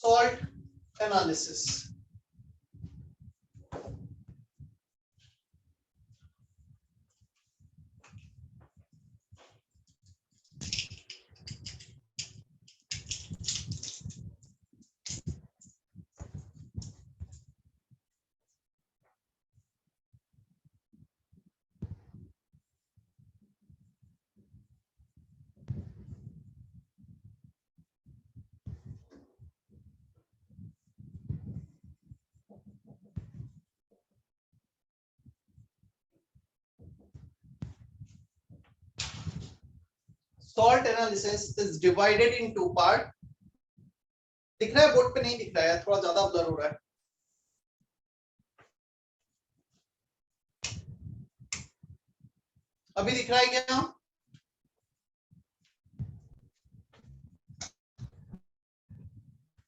salt analysis. Salt analysis is divided in two part. दिख रहा है बोर्ड पे? नहीं दिख रहा है, थोड़ा ज्यादा ब्लर हो रहा है। अभी दिख रहा है क्या?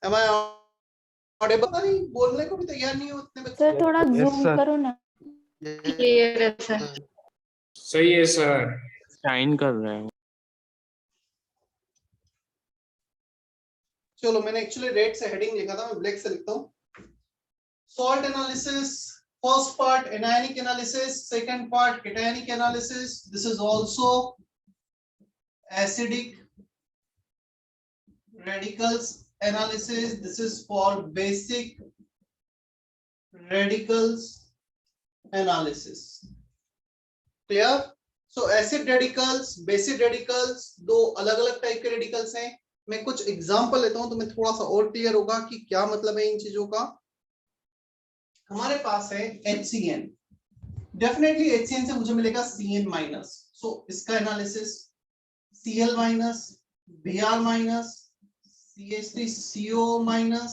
Am I audible? नहीं, बोलने को भी तैयार नहीं हो उतने बच्चे। सर थोड़ा जूम करो ना। क्लियर है सर। सही है सर। शाइन कर रहे हैं। चलो, मैंने एक्चुअली रेड से हेडिंग लिखा था, मैं ब्लैक से लिखता हूँ। Salt analysis, first part anionic analysis, second part cationic analysis. This is also acidic radicals analysis. This is for basic radicals analysis. Clear? So acid radicals, basic radicals, दो अलग अलग टाइप के radicals हैं। मैं कुछ एग्जांपल लेता हूं तो मैं थोड़ा सा और क्लियर होगा कि क्या मतलब है इन चीजों का। हमारे पास है HCN, डेफिनेटली HCN से मुझे मिलेगा CN माइनस। सो इसका analysis Cl minus, Br minus, CH3CO minus,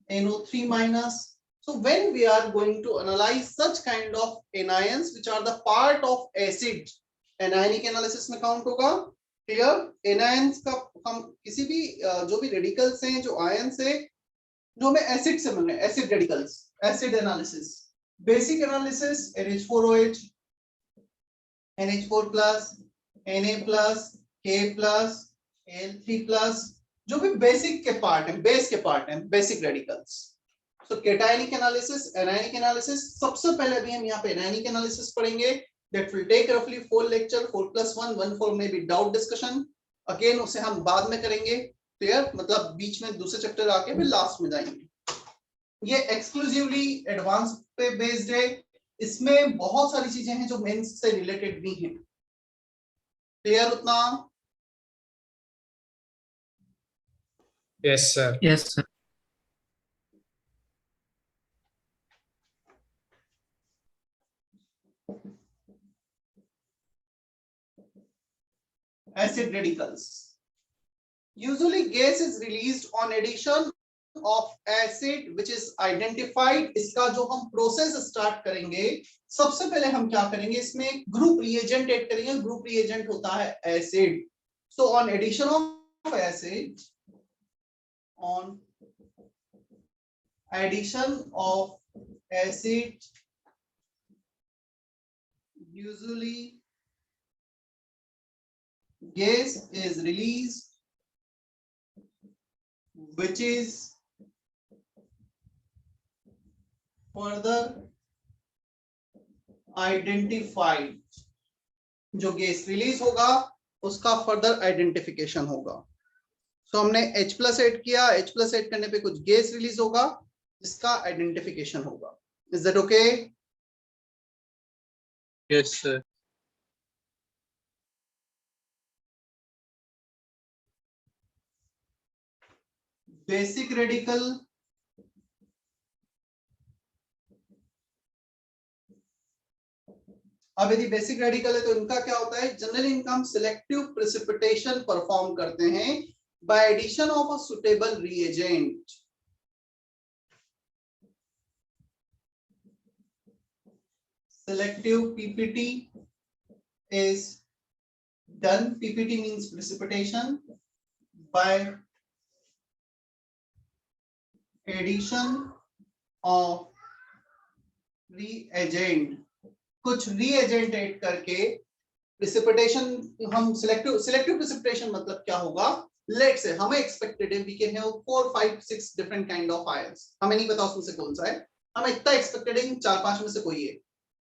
NO3 minus. So when we are going to analyze such kind of anions which are the part of acid, anionic analysis में count होगा। Clear? Anions का हम किसी भी जो भी radicals हैं, जो ions हैं, जो हमें acid से मिल रहे हैं, acid radicals, acid analysis, basic analysis, NH4OH, NH4 plus, Na plus, K plus, Al3 plus, जो भी बेसिक के पार्ट हैं, बेस के पार्ट हैं, बेसिक रेडिकल्स। सो केटायनिक एनालिसिस, एनायनिक एनालिसिस। सबसे पहले अभी हम यहाँ पे एनायनिक एनालिसिस पढ़ेंगे। दैट विल टेक रफली 4 lecture, 4+1, 1 for maybe doubt discussion। Again उसे हम बाद में करेंगे। क्लियर? मतलब बीच में दूसरे चैप्टर आके फिर लास्ट में जाएंगे। ये एक्सक्लूसिवली एडवांस पे बेस्ड है। इसमें बहुत सारी चीजें हैं जो मेंस से रिलेटेड भी हैं। क्लियर उतना? Yes sir. Yes sir. Acid radicals. Usually gas is released on addition of acid which is identified. इसका जो हम प्रोसेस स्टार्ट करेंगे, सबसे पहले हम क्या करेंगे, इसमें ग्रुप रिएजेंट ऐड करेंगे। ग्रुप रिएजेंट होता है acid. So on addition of acid, on addition of acid, usually gas is released which is further identified। जो गैस रिलीज होगा उसका फर्दर आइडेंटिफिकेशन होगा। सो हमने H+ ऐड किया, H+ ऐड करने पे कुछ गैस रिलीज होगा जिसका आइडेंटिफिकेशन होगा। Is that okay? Yes sir. Basic radical, अब यदि बेसिक रेडिकल है तो इनका क्या होता है, जनरली इनका हम सिलेक्टिव प्रेसिपिटेशन परफॉर्म करते हैं by addition of a suitable reagent। Selective PPT is done, PPT means precipitation, by addition of reagent। कुछ reagent ऐड करके precipitation हम सिलेक्टिव प्रेसिपिटेशन मतलब क्या होगा, लेट्स से हमें एक्सपेक्टेड है we can have 4 5 6 different kind of ions, हमें नहीं पता उसमें से कौन सा है, हमें इतना एक्सपेक्टेड है 4-5 में से कोई है।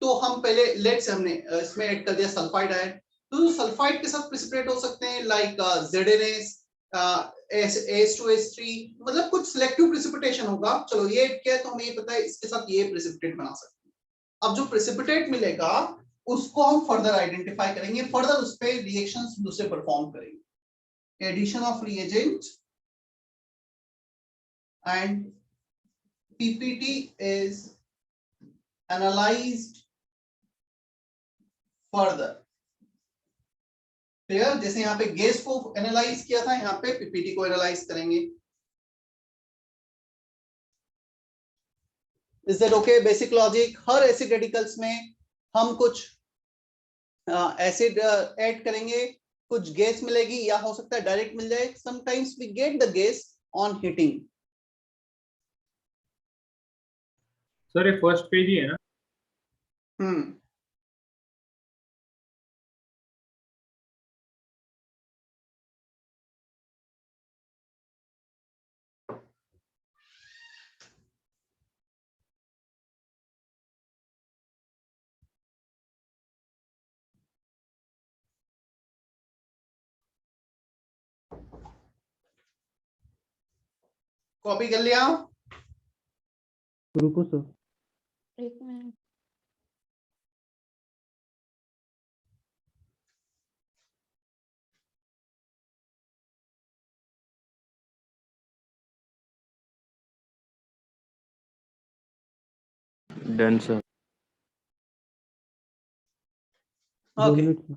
तो हम पहले लेट्स हमने इसमें ऐड कर दिया सल्फाइड आयन, तो सल्फाइड के साथ प्रेसिपिटेट हो सकते हैं लाइक ZnS H2S3, मतलब कुछ सिलेक्टिव प्रेसिपिटेशन होगा। चलो ये क्या है, तो हमें ये पता है इसके साथ ये प्रेसिपिटेट बना सकते हैं। अब जो प्रेसिपिटेट मिलेगा उसको हम फर्दर आइडेंटिफाई करेंगे, फर्दर उस पे रिएक्शंस दूसरे परफॉर्म करेंगे। Addition of reagent and PPT is analyzed further। Clear? जैसे यहाँ पे गैस को एनालाइज किया था, यहाँ पे PPT को एनालाइज करेंगे। Is that okay? Basic logic. Her acid radicals में हम कुछ एसिड ऐड करेंगे, कुछ गैस मिलेगी, या हो सकता है डायरेक्ट मिल जाए। Sometimes we get the gas on heating. Sir ये फर्स्ट पेज ही है ना? कॉपी कर लिया? रुको सर, एक minute. Done sir. 2 okay. Minute sir.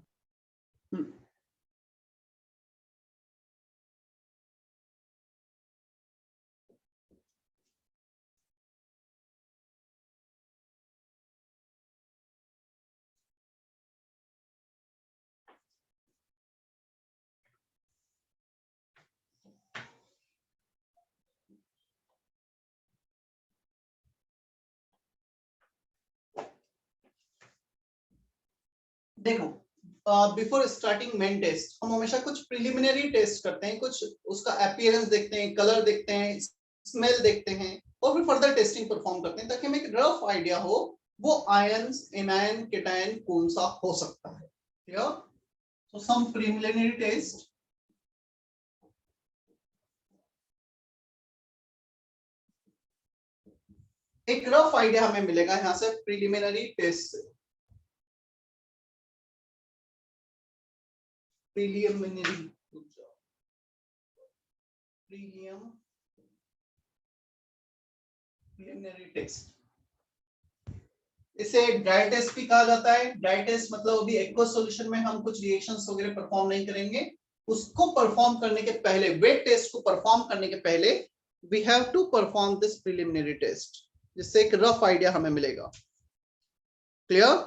देखो, बिफोर स्टार्टिंग मेन टेस्ट हम हमेशा कुछ प्रिलिमिनरी टेस्ट करते हैं, कुछ उसका अपीयरेंस देखते हैं, कलर देखते हैं, स्मेल देखते हैं, और फिर फर्दर टेस्टिंग परफॉर्म करते हैं, ताकि हमें एक रफ आइडिया हो वो आयंस, एनायन, केटायन कौन सा हो सकता है। क्लियर? सो सम प्रिलिमिनरी टेस्ट। एक रफ आइडिया हमें मिलेगा यहाँ से प्रिलिमिनरी टेस्ट से। प्रिलिमिनरी टेस्ट, इसे ड्राई टेस्ट भी कहा जाता है। ड्राई टेस्ट मतलब अभी एक्वस सॉल्यूशन में हम कुछ रिएक्शंस वगैरह परफॉर्म नहीं करेंगे, उसको परफॉर्म करने के पहले, वेट टेस्ट को परफॉर्म करने के पहले we have to perform this preliminary test, जिससे एक रफ आइडिया हमें मिलेगा। Clear?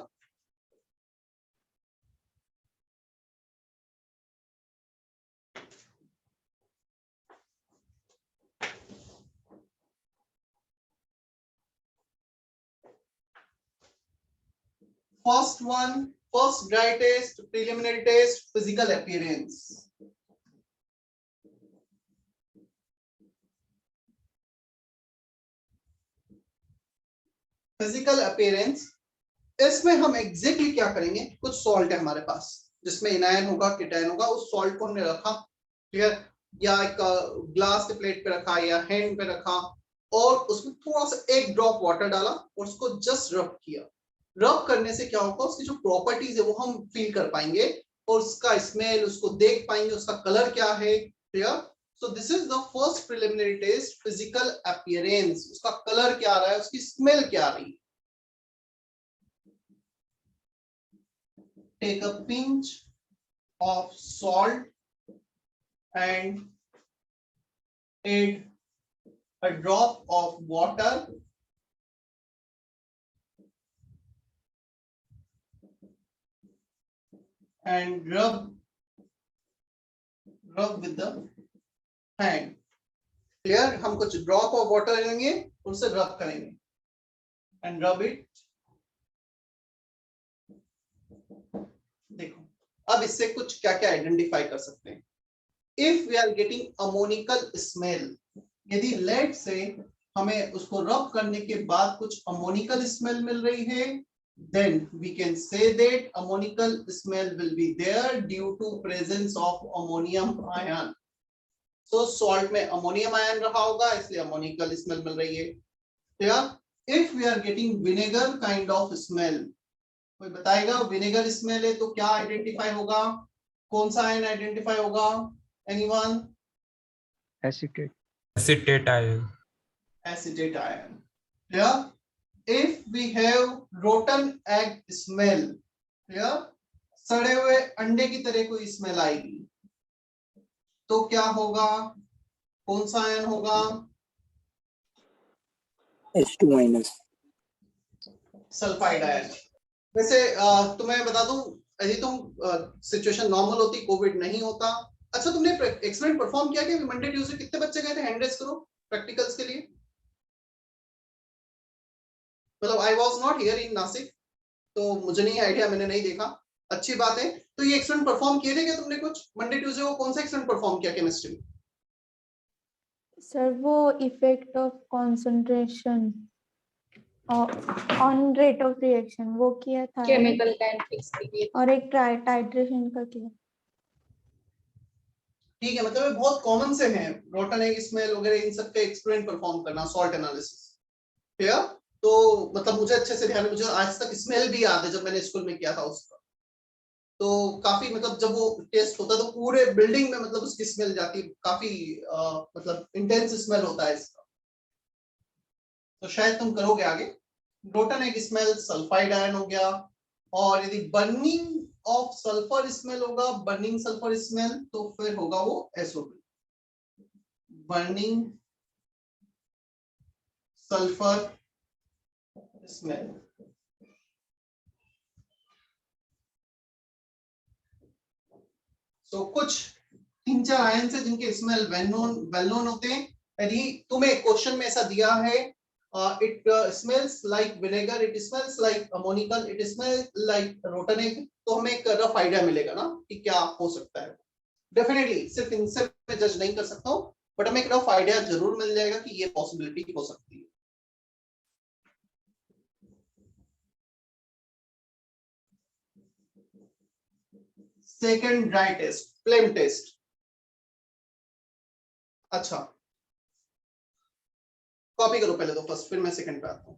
first dry test, preliminary test, physical appearance. Physical appearance, इसमें हम एग्जैक्टली क्या करेंगे, कुछ सॉल्ट है हमारे पास जिसमें एनायन होगा, केटायन होगा, उस सॉल्ट को हमने रखा, क्लियर, या एक ग्लास के प्लेट पे रखा या हैंड पे रखा, और उसमें थोड़ा सा एक ड्रॉप वाटर डाला और उसको जस्ट रब किया। रब करने से क्या होगा, उसकी जो प्रॉपर्टीज है वो हम फील कर पाएंगे, और उसका स्मेल उसको देख पाएंगे, उसका कलर क्या है। Clear? So this is the first preliminary test, physical appearance, उसका कलर क्या आ रहा है, उसकी स्मेल क्या आ रही है। Take a pinch of salt and add a drop of water and rub with the hand। Clear? हम कुछ ड्रॉप ऑफ वाटर लेंगे, उससे रब करेंगे एंड रब इट। देखो, अब इससे कुछ क्या क्या आइडेंटिफाई कर सकते हैं। If we are getting ammoniacal smell, यदि लेट से हमें उसको रब करने के बाद कुछ अमोनिकल स्मेल मिल रही है, then we can say that ammonical smell will be there due to presence of ammonium ion. So salt में ammonium ion रहा होगा, इसलिए ammonical smell मिल रही है. Yeah? If we are getting vinegar kind of smell, कोई बताएगा vinegar smell है तो क्या identify होगा, कौन सा ion identify होगा? Anyone? acetate ion. Acetate ion. Yeah? If we have rotten egg smell, yeah, सड़े हुए अंडे की तरह कोई स्मेल आएगी तो क्या होगा, कौन सा आयन होगा? H2-. Sulphide ion. वैसे तुम्हें बता दूं, यदि तुम सिचुएशन नॉर्मल होती, कोविड नहीं होता. अच्छा, तुमने एक्सपेरिमेंट परफॉर्म किया कि मंडे ट्यूसडे कितने बच्चे गए थे? हैंड रेज करो प्रैक्टिकल्स के लिए. मतलब I was not here in Nashik, तो मुझे नहीं आइडिया, मैंने नहीं देखा. अच्छी बात है. तो ये एक्सपेरिमेंट परफॉर्म किए थे क्या तुमने कुछ मंडे ट्यूसडे को? कौन सा एक्सपेरिमेंट परफॉर्म किया केमिस्ट्री में? सर वो effect of concentration on rate of reaction वो किया था, केमिकल काइनेटिक्स के लिए। और एक टाइट्रेशन का किया. ठीक है, मतलब ये बहुत कॉमन से हैं, रोटन एग स्मेल वगैरह, इन सब के एक्सपेरिमेंट परफॉर्म करना, सॉल्ट एनालिसिस. ठीक है, तो मतलब मुझे अच्छे से ध्यान है, मुझे आज तक स्मेल भी याद है जब मैंने स्कूल में किया था उसका. तो काफी मतलब जब वो टेस्ट होता है तो पूरे बिल्डिंग में मतलब उसकी स्मेल जाती है, काफी मतलब इंटेंस स्मेल होता है इसका. तो शायद तुम करोगे आगे. Rotten egg smell sulphide ion हो गया. और यदि बर्निंग ऑफ सल्फर स्मेल होगा, बर्निंग सल्फर स्मेल, तो फिर होगा वो SO2, बर्निंग सल्फर स्मेल. तो कुछ 3-4 आयन से जिनके स्मेल वेल नोन होते हैं. यदि तुम्हें क्वेश्चन में ऐसा दिया है, it smells like vinegar, it smells like ammoniacal, it smells like rotten egg, तो हमें एक रफ आइडिया मिलेगा ना कि क्या हो सकता है. डेफिनेटली सिर्फ इनसे मैं जज नहीं कर सकता हूँ, बट हमें एक रफ आइडिया जरूर मिल जाएगा कि ये पॉसिबिलिटी हो सकती है. Second dry test, flame test. अच्छा, कॉपी करो पहले तो फर्स्ट, फिर मैं सेकंड पे आता हूं.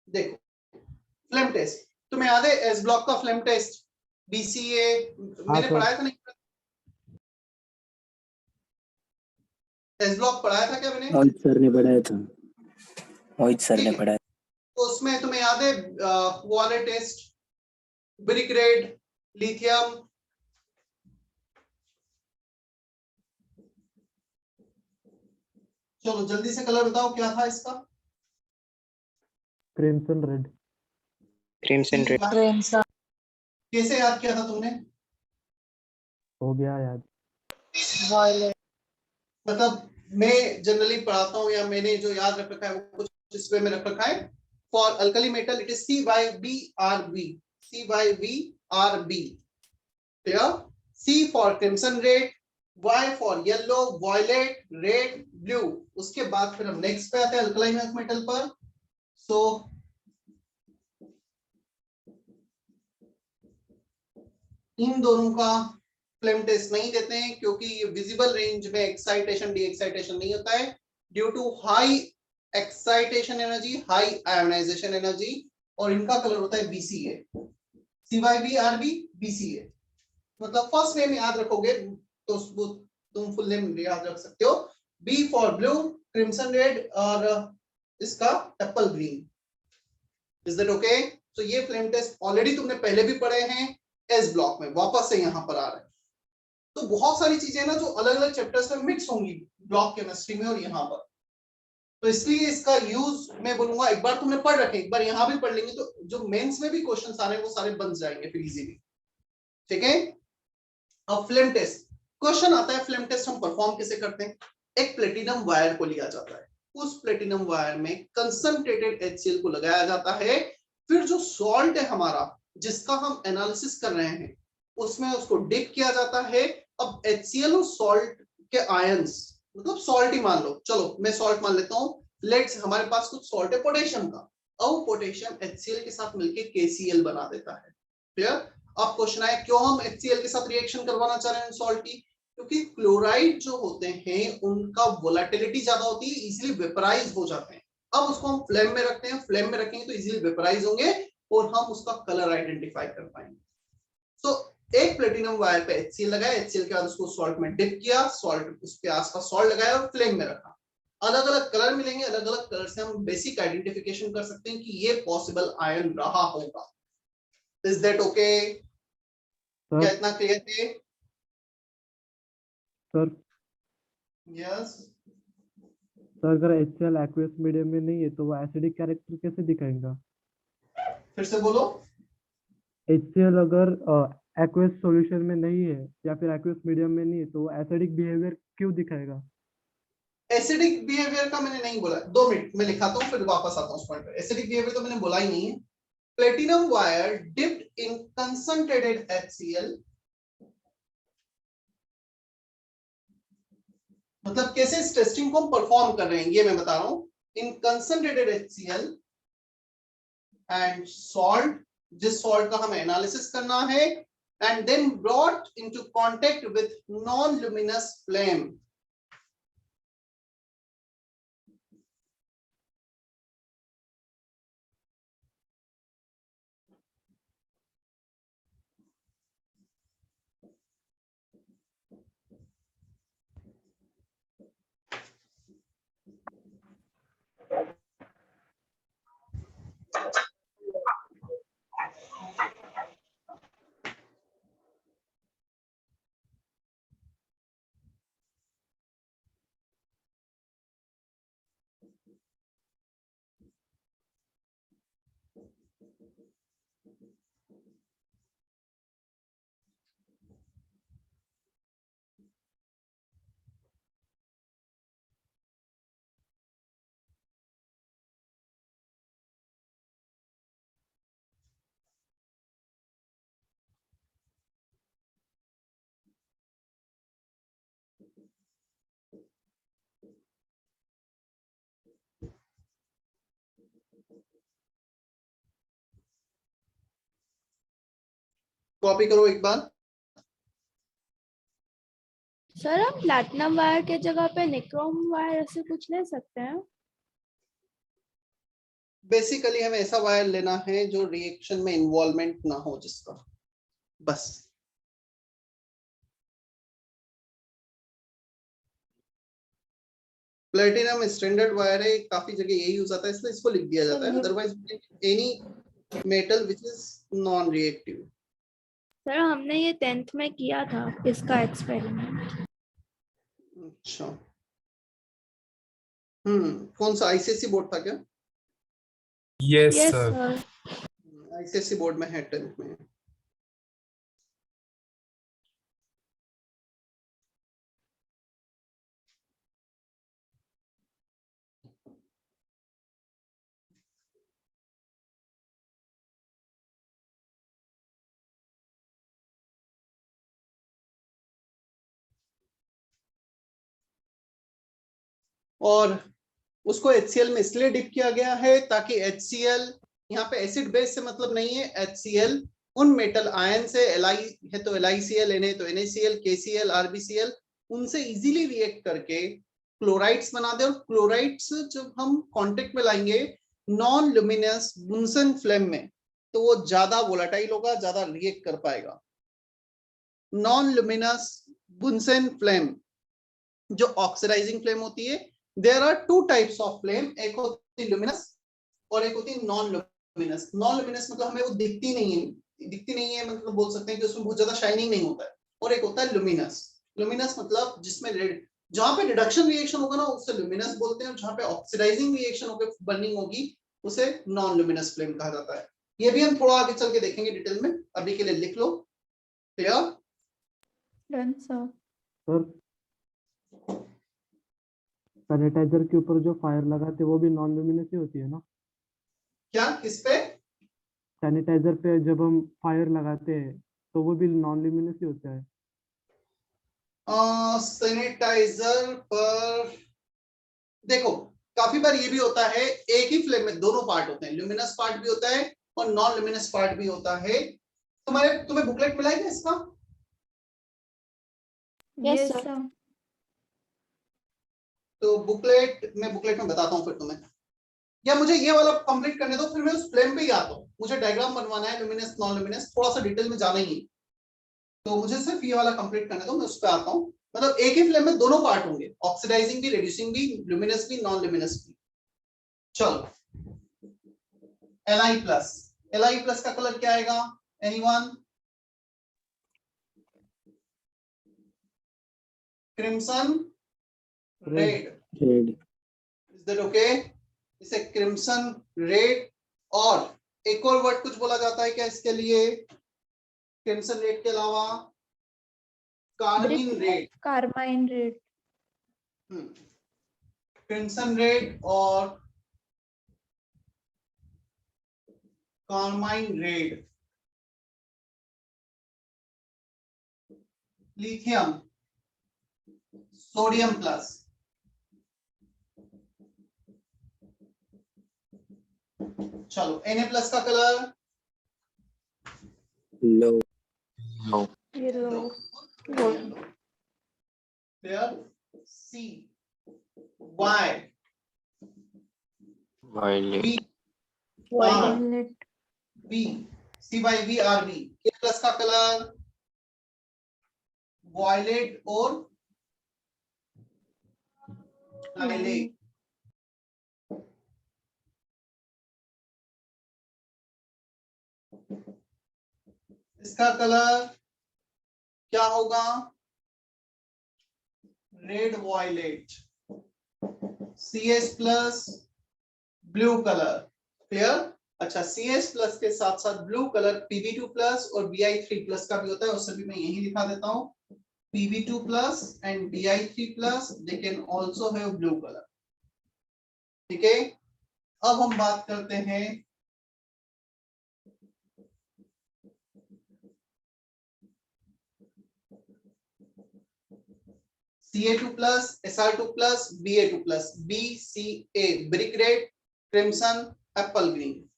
देखो, फ्लेम टेस्ट तुम्हें याद है? एस ब्लॉक का फ्लेम टेस्ट, BCA मैंने पढ़ाया था नहीं? एस ब्लॉक पढ़ाया था क्या मैंने? मोहित सर ने पढ़ाया था. मोहित सर ने पढ़ाया. तो उसमें तुम्हें याद है वो वाले टेस्ट, ब्रिक रेड, लिथियम, चलो जल्दी से कलर बताओ क्या था इसका? Crimson red. Crimson red. कैसे याद किया था तुमने? हो गया याद. वायलेट। मतलब मैं जनरली पढ़ाता हूँ या मैंने जो याद रख रखा है वो कुछ इस वे में रख रखा है. For alkali metal it is CYBRB, CYBRB. C for crimson red, Y for yellow, violet, red, blue. उसके बाद फिर हम नेक्स्ट पे आते हैं अल्कलाइन अर्थ मेटल पर. सो इन दोनों का फ्लेम टेस्ट नहीं देते हैं क्योंकि ये विजिबल रेंज में एक्साइटेशन डी एक्साइटेशन नहीं होता है, due to high excitation energy, high ionization energy. और इनका कलर होता है BCA, CYBRB, BCA. मतलब फर्स्ट नेम याद रखोगे तो तुम फुल नेम याद रख सकते हो. B for blue, crimson red, और इसका Apple green. Is that okay? तो ये फ्लेम टेस्ट ऑलरेडी तुमने पहले भी पढ़े हैं एस ब्लॉक में, वापस से यहाँ पर आ रहे हैं. तो बहुत सारी चीजें ना जो अलग अलग चैप्टर्स में मिक्स होंगी ब्लॉक केमिस्ट्री में और यहाँ पर. तो इसलिए इसका यूज मैं बोलूंगा, एक बार तुमने पढ़ रखे, एक बार यहाँ भी पढ़ लेंगे तो जो मेंस में भी क्वेश्चन आ रहे हैं वो सारे बन जाएंगे फिर इजीली। ठीक है, अब फ्लेम टेस्ट क्वेश्चन आता है। फ्लेम टेस्ट हम परफॉर्म कैसे करते हैं? एक प्लेटिनम वायर को लिया जाता है, उस प्लेटिनम वायर में कंसंट्रेटेड HCl को लगाया जाता है, फिर जो सॉल्ट है हमारा जिसका हम एनालिसिस कर रहे हैं उसमें उसको डिप किया जाता है। अब HCl और सॉल्ट के आयंस, मतलब सॉल्ट ही मान लो, चलो मैं सॉल्ट मान लेता हूँ, लेट्स हमारे पास कुछ सॉल्ट है पोटेशियम का, अब पोटेशियम HCl के साथ मिलकर KCl बना देता है। क्लियर? अब क्वेश्चन आया क्यों हम HCl के साथ रिएक्शन करवाना चाह रहे हैं सॉल्ट की? क्योंकि क्लोराइड जो होते हैं उनका वोलेटिलिटी ज्यादा होती है, इजीली वेपराइज हो जाते हैं। अब उसको हम फ्लेम में रखते हैं, फ्लेम में रखेंगे तो इजीली वेपराइज होंगे और हम उसका कलर आइडेंटिफाई कर पाएंगे। सो एक प्लेटिनम वायर पे HCl लगाया, HCl के बाद उसको सॉल्ट में डिप किया, सॉल्ट उसके आसपास सॉल्ट लगाया और फ्लेम में रखा। अलग अलग कलर मिलेंगे, अलग अलग कलर से हम बेसिक आइडेंटिफिकेशन कर सकते हैं कि ये पॉसिबल आयन रहा होगा। Is that okay? क्या इतना क्लियर है? Sir yes. सर अगर HCl एक्वियस मीडियम में नहीं है तो वो एसिडिक कैरेक्टर कैसे दिखाएगा? फिर से बोलो। HCl अगर एक्वियस सॉल्यूशन में नहीं है या फिर एक्वियस मीडियम में नहीं है तो वो एसिडिक बिहेवियर क्यों दिखाएगा? एसिडिक बिहेवियर का मैंने नहीं बोला, 2 मिनट मैं लिखाता हूँ फिर वापस आता हूँ उस पॉइंट पे। एसिडिक बिहेवियर तो मैंने बोला ही नहीं है। Platinum wire dipped in concentrated HCl, मतलब कैसे इस टेस्टिंग को हम परफॉर्म कर रहे हैं ये मैं बता रहा हूं। In concentrated HCl and salt, जिस सॉल्ट का हमें एनालिसिस करना है, and then brought into contact with non luminous flame. Copy करो एक बार। सर हम प्लैटिनम वायर के जगह पे निक्रोम वायर ऐसे कुछ ले सकते हैं? बेसिकली हमें ऐसा वायर लेना है जो रिएक्शन में इन्वॉल्वमेंट ना हो जिसका, बस। प्लेटिनम स्टैंडर्ड वायर है, काफी जगह यही यूज आता है इसलिए इसको लिख दिया जाता है। Otherwise any metal which is non reactive. Sir हमने ये 10th में किया था इसका एक्सपेरिमेंट। अच्छा, कौन सा ICSE बोर्ड था क्या? Yes yes sir. Sir. ICSE board में है, 10th में। और उसको HCl में इसलिए डिप किया गया है ताकि HCl, यहाँ पे एसिड बेस से मतलब नहीं है, HCl उन मेटल आयन से, Li है तो LiCl, Na तो NaCl, KCl, RbCl, उनसे इजीली रिएक्ट करके क्लोराइड्स बना दे। और क्लोराइड्स जब हम कांटेक्ट में लाएंगे नॉन लुमिनस बुनसन फ्लेम में तो वो ज्यादा वोलेटाइल होगा, ज्यादा रिएक्ट कर पाएगा। नॉन लुमिनस बुनसन फ्लेम जो ऑक्सीडाइजिंग फ्लेम होती है, there are 2 types of flame, एक होती है लुमिनस और एक होती है नॉन लुमिनस। नॉन लुमिनस मतलब हमें वो दिखती नहीं है, मतलब बोल सकते हैं कि उसमें बहुत ज्यादा शाइनिंग नहीं होता है। और एक होता है लुमिनस। लुमिनस मतलब जिसमें जहां पे रिडक्शन रिएक्शन होगा ना उसे ल्यूमिनस बोलते हैं, और जहां पे ऑक्सीडाइजिंग रिएक्शन होकर बर्निंग होगी उसे नॉन ल्यूमिनस फ्लेम कहा जाता है। ये भी हम थोड़ा आगे चल के देखेंगे डिटेल में, अभी के लिए लिख लो। Clear? Done sir. Sir sanitiser के ऊपर जो फायर लगाते हैं वो भी नॉन ल्यूमिनस ही होती है ना? क्या, किस पे? सैनिटाइजर पे जब हम फायर लगाते हैं तो वो भी नॉन ल्यूमिनस ही होता है। सैनिटाइजर पर देखो काफी बार ये भी होता है, एक ही फ्लेम में दोनों पार्ट होते हैं, ल्यूमिनस पार्ट भी होता है और नॉन ल्यूमिनस पार्ट भी होता है। तुम्हें बुकलेट मिला है क्या इसका? Yes sir. तो बुकलेट में बताता हूँ फिर तुम्हें, या मुझे ये वाला कंप्लीट करने दो, फिर मैं उस फ्लेम पे ही आता हूँ। मुझे डायग्राम बनवाना है ल्यूमिनस नॉन ल्यूमिनस, थोड़ा सा डिटेल में जाना ही है, तो मुझे सिर्फ ये वाला कंप्लीट करने दो, मैं उस पर आता हूँ। मतलब एक ही फ्लेम में दोनों पार्ट होंगे, ऑक्सीडाइजिंग भी, रिड्यूसिंग भी, ल्यूमिनस भी, नॉन ल्यूमिनस भी। चलो Li+ का कलर क्या आएगा? Anyone? Crimson red. Red. Is that okay? इसे क्रिम्सन रेड, और एक और वर्ड कुछ बोला जाता है क्या इसके लिए क्रिम्सन रेड के अलावा? Carmine red. Carmine red. Crimson red और carmine red. Lithium, sodium plus. चलो Na+ का कलर लो। Yellow. Clear? C Y violet, V violet. V CYVRV। A+ का कलर वॉयलेट और लाइलेक। इसका कलर क्या होगा? Red violet. CS+ blue colour. Clear? अच्छा, CS+ के साथ साथ ब्लू कलर Pb2+ और Bi3+ का भी होता है, उससे भी मैं यही लिखा देता हूं, Pb2+ and Bi3+, they can also have blue color। ठीक है, अब हम बात करते हैं Ca2+, Sr2+, Ba2+, BCA, brick red, crimson, Apple green.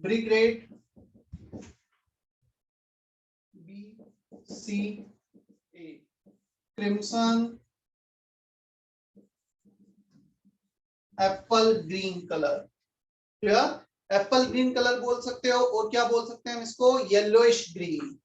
Brick red, BCA, crimson, Apple green colour. Clear? Apple green colour बोल सकते हो, और क्या बोल सकते हैं हम इसको? Yellowish green.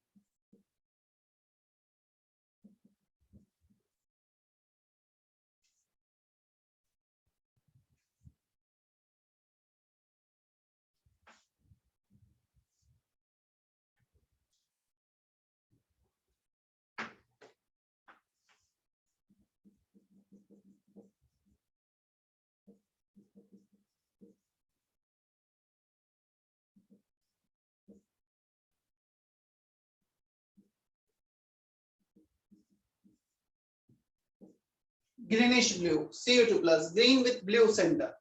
Greenish blue, Cu2+, green with blue centre.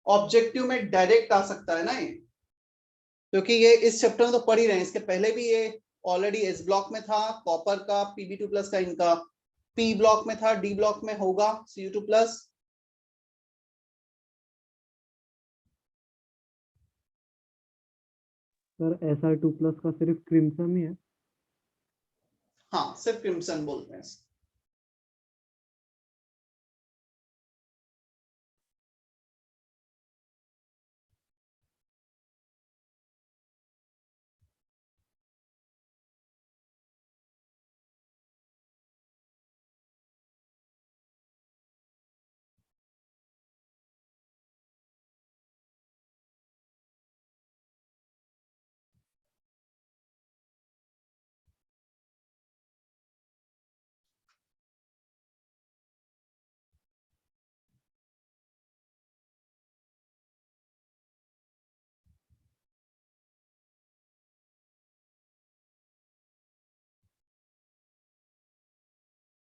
Objective में डायरेक्ट आ सकता है ना ये, क्योंकि ये इस चैप्टर में तो पढ़ ही रहे हैं, इसके पहले भी ये ऑलरेडी एस ब्लॉक में था कॉपर का, Pb2+ का, इनका पी ब्लॉक में था, डी ब्लॉक में होगा Cu2+। सर Sr2+ का सिर्फ क्रिम्सन ही है? हाँ, सिर्फ क्रिम्सन बोलते हैं।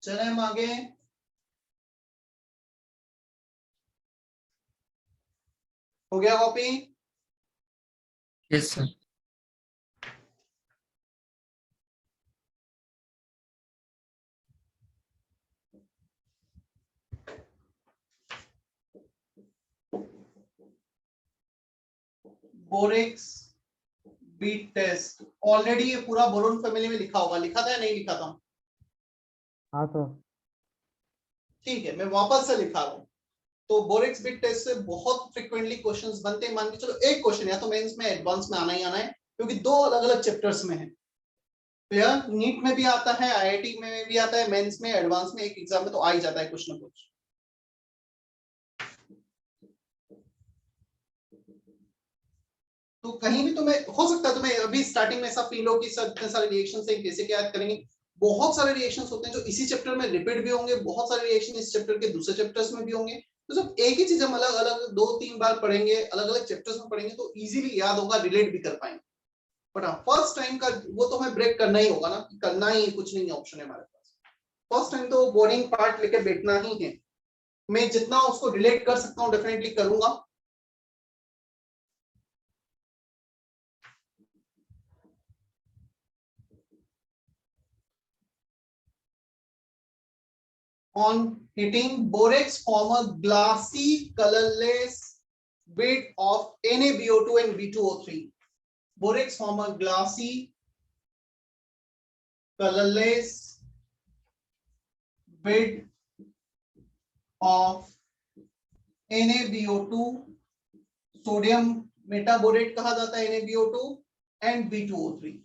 चले हम आगे। हो गया copy? Yes, sir. Borax bead test, already ये पूरा बोरोन फैमिली में लिखा होगा, लिखा था या नहीं लिखा था? हाँ सर। ठीक है, मैं वापस से लिखा रहा हूँ। तो बोरेक्स बीट टेस्ट से बहुत फ्रिक्वेंटली क्वेश्चंस बनते हैं। मान के चलो एक क्वेश्चन या तो मेंस में एडवांस में आना ही आना है, क्योंकि दो अलग अलग चैप्टर्स में है। क्लियर? नीट में भी आता है, आईआईटी में भी आता है, मेंस में, एडवांस में, एक एग्जाम में तो आ ही जाता है कुछ ना कुछ। तो कहीं भी तुम्हें हो सकता है, तुम्हें अभी स्टार्टिंग में ऐसा फील हो कि सर इतने सारे रिएक्शन से कैसे क्या याद करेंगे। बहुत सारे रिएक्शंस होते हैं जो इसी चैप्टर में रिपीट भी होंगे, बहुत सारे रिएक्शन इस चैप्टर के दूसरे चैप्टर्स में भी होंगे। तो जब एक ही चीज हम अलग अलग 2-3 बार पढ़ेंगे, अलग अलग चैप्टर्स में पढ़ेंगे, तो इजीली याद होगा, रिलेट भी कर पाएंगे। बट हाँ, फर्स्ट टाइम का वो तो हमें ब्रेक करना ही होगा ना, करना ही, कुछ नहीं ऑप्शन है हमारे पास। फर्स्ट टाइम तो बोरिंग पार्ट लेके बैठना ही है। मैं जितना उसको रिलेट कर सकता हूँ डेफिनेटली करूंगा। On heating, borax form a glassy colorless bed of NaBO2 and B2O3. Borax form a glassy colorless bed of NaBO2, sodium metaborate कहा जाता है NaBO2 एंड B2O3।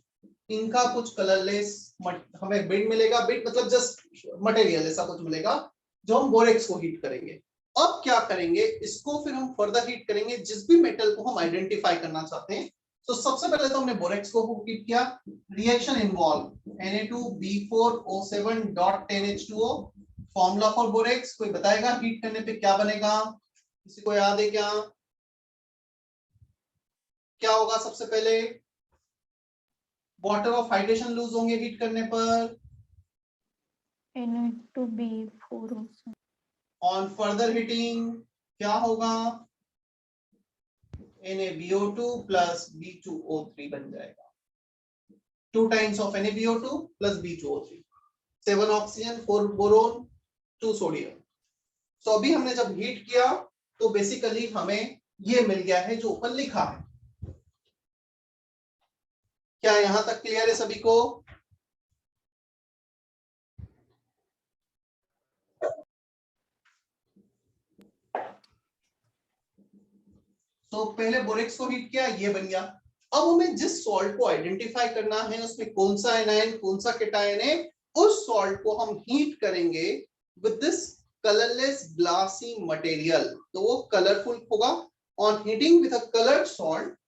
इनका कुछ कलरलेस हमें बिड मिलेगा। बिड मतलब जस्ट मटेरियल ऐसा कुछ मिलेगा जो हम बोरेक्स को हीट करेंगे। अब क्या करेंगे, इसको फिर हम फर्दर हीट करेंगे जिस भी मेटल को हम आइडेंटिफाई करना चाहते हैं। तो सबसे पहले तो हमने बोरेक्स को हीट किया। Reaction involve Na2B4O7.10H2O। Formula for borax कोई बताएगा? हीट करने पे क्या बनेगा? किसी को याद है क्या? क्या होगा सबसे पहले? वाटर ऑफ हाइड्रेशन लूज होंगे हीट करने पर। Na2B4O7 ऑन फर्दर हीटिंग क्या होगा? NaBO2 प्लस B2O3 बन जाएगा। 2 times of NaBO2 plus B2O3, 7 oxygen, 4 boron, 2 sodium. तो अभी हमने जब हीट किया तो बेसिकली हमें ये मिल गया है जो ऊपर लिखा है। क्या यहां तक क्लियर है सभी को? तो पहले बोरेक्स को हीट किया, ये बन गया। अब हमें जिस सॉल्ट को आइडेंटिफाई करना है उसमें कौन सा एनायन कौन सा केटायन है, उस सॉल्ट को हम हीट करेंगे with this colourless glassy material. तो वो कलरफुल होगा। On heating with a coloured salt,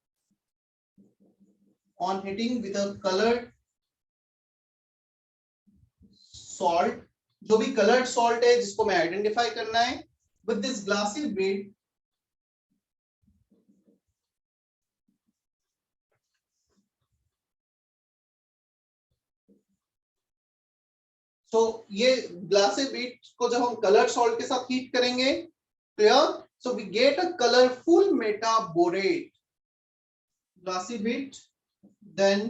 on heating with a colored salt, जो भी colored salt है जिसको मैं आइडेंटिफाई करना है, with this glassy bed, तो ये ग्लासी बीट को जब हम कलर्ड सॉल्ट के साथ हीट करेंगे, clear? So we get a colourful metaborate, glassy bead, then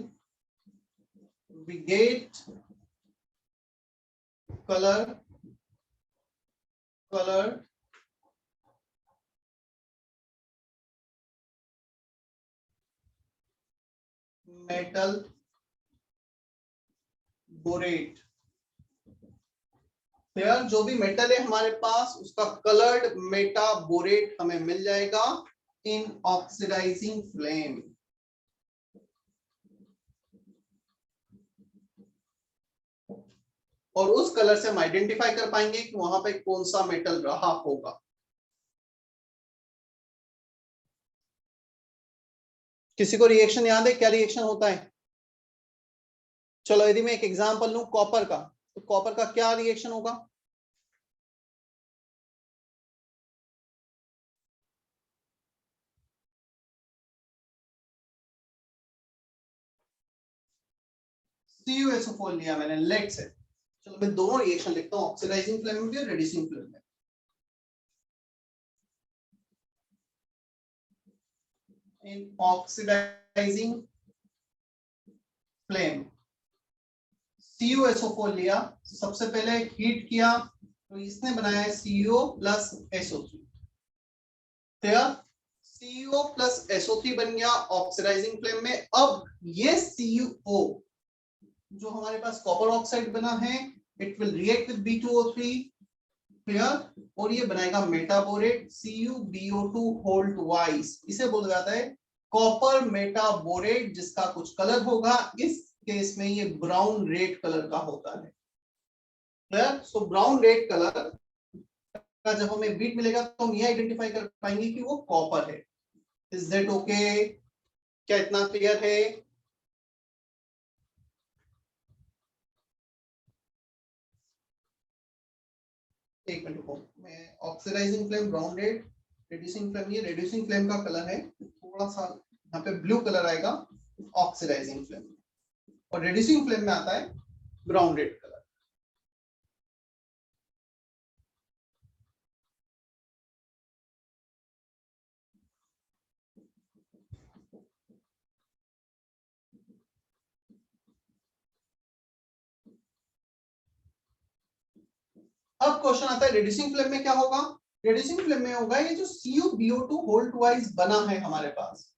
we get colored metal borate. यार जो भी मेटल है हमारे पास उसका कलर्ड मेटाबोरेट हमें मिल जाएगा इन ऑक्सीडाइजिंग फ्लेम। और उस कलर से हम आइडेंटिफाई कर पाएंगे कि वहां पे कौन सा मेटल रहा होगा। किसी को रिएक्शन याद है? क्या रिएक्शन होता है? चलो यदि मैं एक एग्जांपल लूं कॉपर का, तो कॉपर का क्या रिएक्शन होगा? CuSO4 लिया मैंने लेड से। चलो मैं दोनों रिएक्शन लिखता हूँ, ऑक्सीडाइजिंग फ्लेम में भी और रिड्यूसिंग फ्लेम में। इन ऑक्सीडाइजिंग फ्लेम CuSO4 लिया, सबसे पहले हीट किया तो इसने बनाया है CO plus SO3। CO plus SO3 बन गया ऑक्सीडाइजिंग फ्लेम में। अब ये CO जो हमारे पास कॉपर ऑक्साइड बना है, it will react with B2O3, clear, और ये बनाएगा मेटाबोरेट CuBO2 होल ट्वाइस। इसे बोला जाता है कॉपर मेटाबोरेट, जिसका कुछ कलर होगा, इस केस में ये ब्राउन रेड कलर का होता है। क्लियर, सो ब्राउन रेड कलर का जब हमें बीट मिलेगा तो हम ये आइडेंटिफाई कर पाएंगे कि वो कॉपर है। Is that okay? क्या इतना क्लियर है? एक मिनट रुको, मैं oxidizing flame brown red, reducing flame, ये रिड्यूसिंग फ्लेम का कलर है, थोड़ा सा यहाँ पे ब्लू कलर आएगा ऑक्सीडाइजिंग फ्लेम में, और रिड्यूसिंग फ्लेम में आता है ब्राउन रेड कलर। अब क्वेश्चन आता है रिड्यूसिंग फ्लेम में क्या होगा? रिड्यूसिंग फ्लेम में होगा ये जो CuBO2 होल ट्वाइस बना है हमारे पास,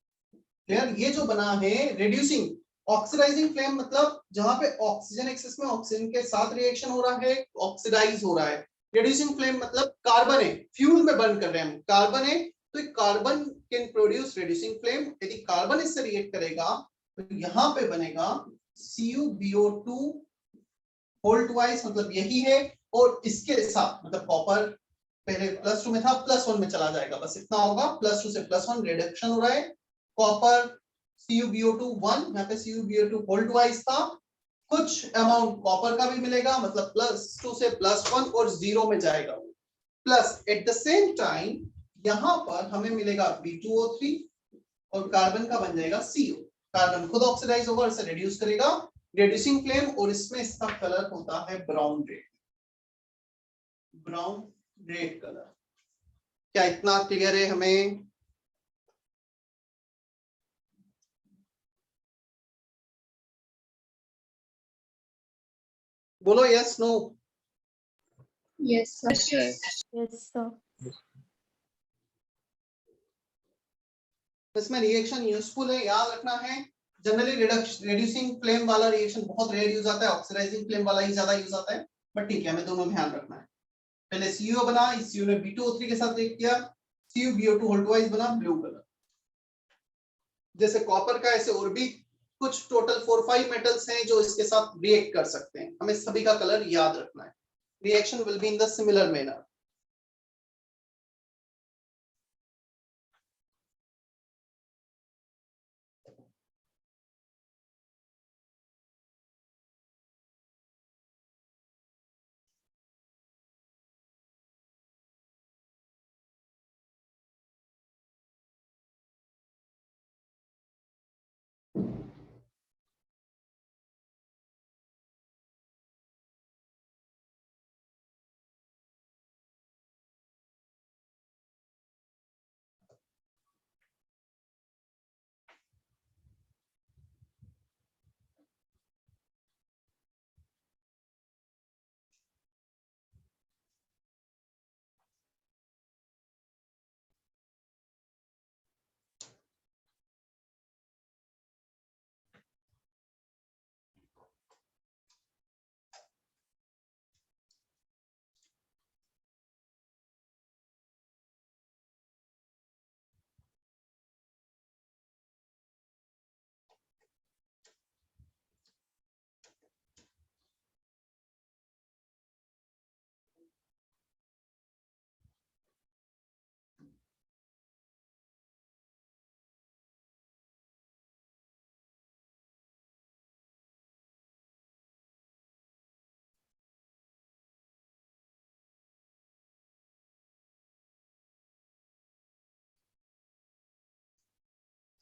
क्लियर, ये जो बना है रिड्यूसिंग। ऑक्सीडाइजिंग फ्लेम मतलब जहां पे ऑक्सीजन एक्सेस में ऑक्सीजन के साथ रिएक्शन हो रहा है, ऑक्सीडाइज हो रहा है। रिड्यूसिंग फ्लेम मतलब कार्बन है, फ्यूल में बर्न कर रहे हैं हम, कार्बन है, तो carbon can produce reducing flame. यदि कार्बन इससे रिएक्ट करेगा तो यहाँ पे बनेगा CuBO2 होल ट्वाइस, मतलब यही है, और इसके साथ मतलब कॉपर पहले +2 में था, +1 में चला जाएगा, बस इतना होगा, +2 से +1 रिडक्शन हो रहा है। कॉपर CuBO2 1, यहाँ पे CuBO2 होल ट्वाइस था, कुछ अमाउंट कॉपर का भी मिलेगा, मतलब +2 से +1 और 0 में जाएगा वो, plus at the same time यहाँ पर हमें मिलेगा B2O3 और कार्बन का बन जाएगा CO। कार्बन खुद ऑक्सीडाइज होगा, इसे रिड्यूस करेगा, रिड्यूसिंग फ्लेम, और इसमें इसका कलर होता है brown red, brown red colour. क्या इतना क्लियर है हमें? बोलो yes no. Yes, sir. Yes, sir. इसमें रिएक्शन यूजफुल है, याद रखना है। जनरली रिड्यूसिंग फ्लेम वाला रिएक्शन बहुत रेयर यूज आता है, ऑक्सीडाइजिंग फ्लेम वाला ही ज्यादा यूज आता है, बट ठीक है, हमें दोनों ध्यान रखना है। पहले CO बना, इस CO ने B2O3 के साथ रिएक्ट किया, CuBO2 होल ट्वाइस बना ब्लू कलर। जैसे कॉपर का, ऐसे और भी कुछ टोटल 4-5 मेटल्स हैं जो इसके साथ रिएक्ट कर सकते हैं, हमें सभी का कलर याद रखना है। Reaction will be in the similar manner.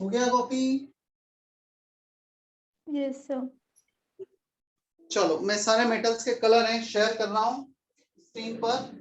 हो गया कॉपी? Yes, sir. चलो मैं सारे मेटल्स के कलर हैं शेयर कर रहा हूं स्क्रीन पर।